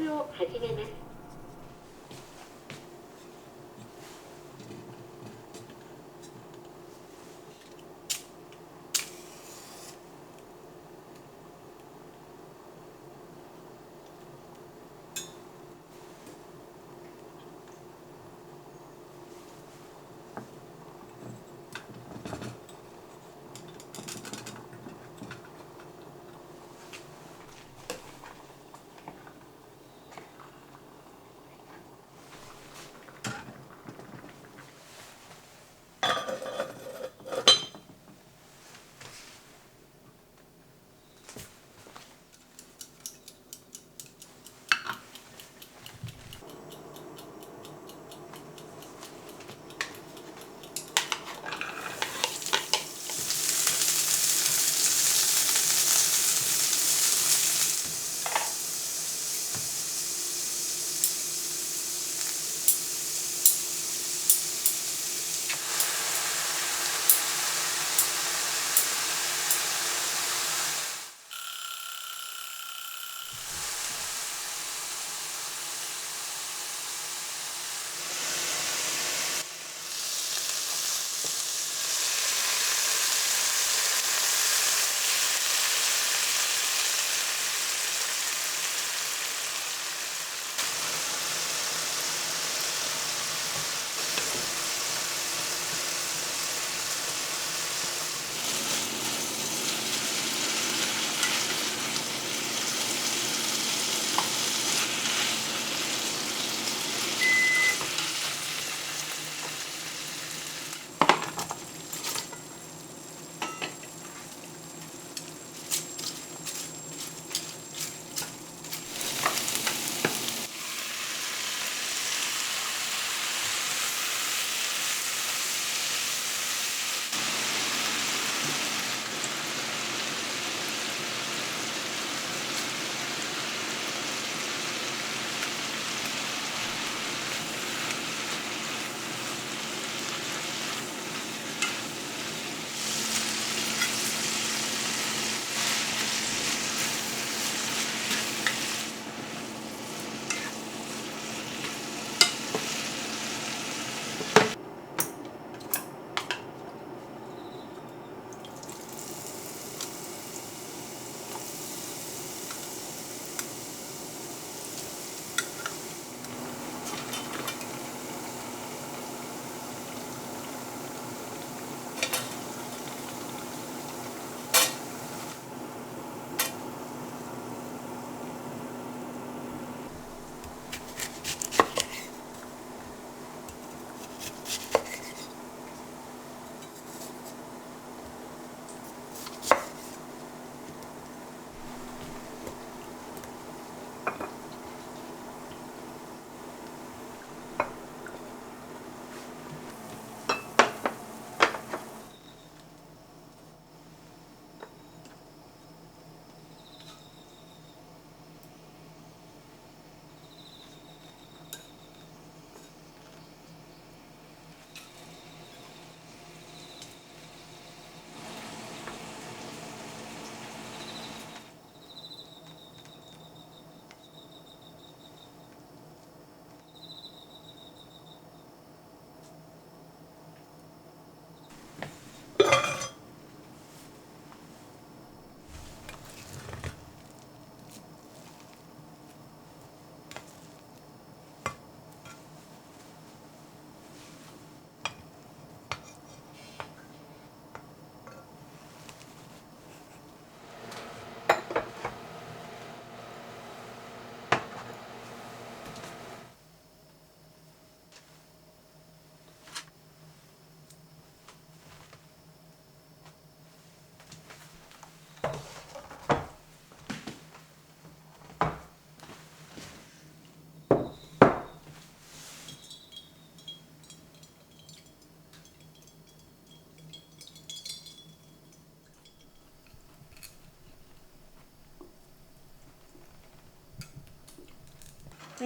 習を始めます。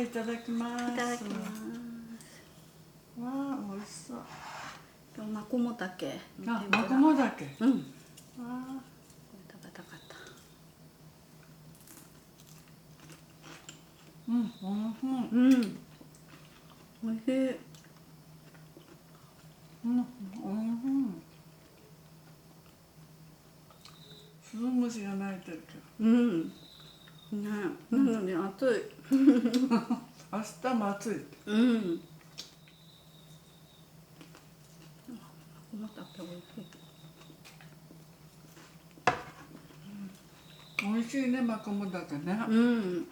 いただきます。いただきます。わあ、美味しそう。今日マコモダケ。あ、マコモダケ。うん。わあ。これ食べたかった。うん。うん美味しい。スズムシが鳴いてるけうんねなのに暑い。ど明日も暑いって。うんマコモダケ美味しい。美味しいね、マコモダケね。うん。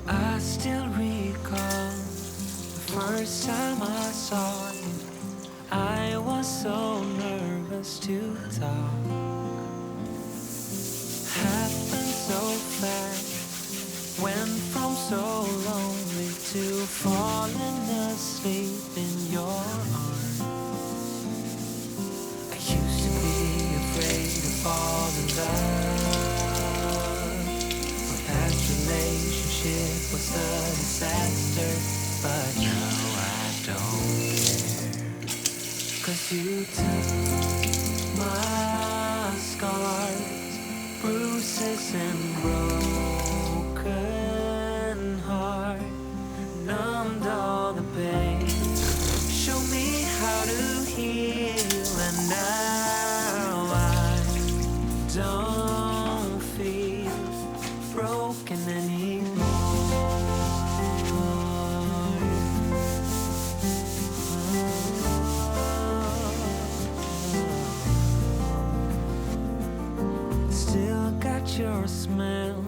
I still recall the first time I saw you. I was so nervous to talk. Happened so fast. Went from so lonely to falling asleep in your arms. I used to be afraid to fall in love. My past relationship was a disaster, but now I don't care. 'Cause you took my scars, bruises and broken heart, numbed all the pain. Show me how to heal, and now I don't feel broken anymore. Still got your smell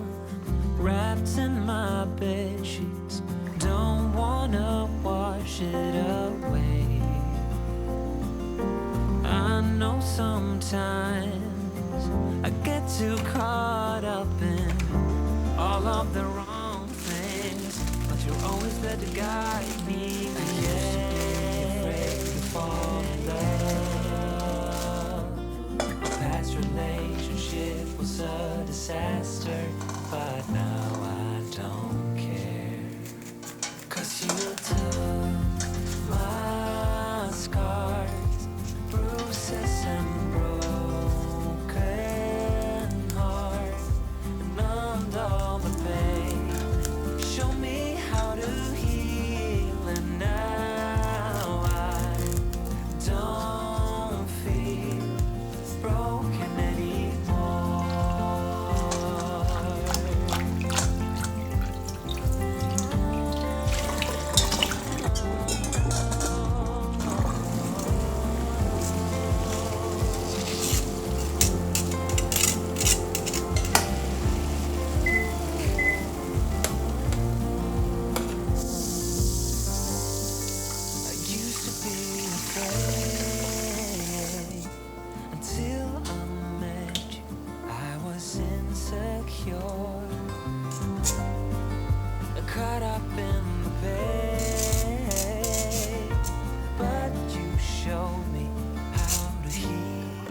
wrapped in my bed sheets. Don't wanna wash it away. I know sometimes I get too caught up in all of the wrong things, but you're always there to guide me. I used to be afraid to fall in love. My past relationship was a disaster, but now I don't care. 'Cause you took my scars, bruises and broken heart, numbed all the pain. Show me how to heal, and now I don't feel broken anymore. I used to be afraid until I met you. I was insecure, caught up in the pain, but you showed me how to heal.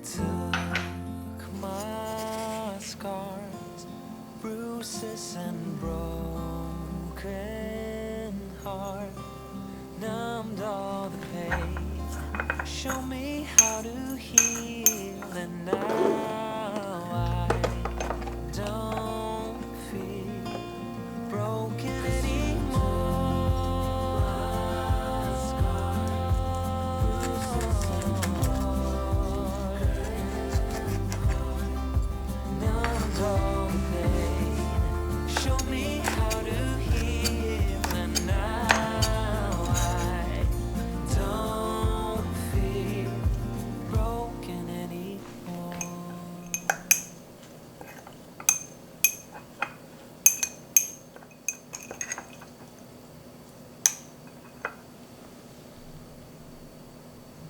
Took my scars, bruises and broken heart, numbed all the pain. Show me how to heal, and now I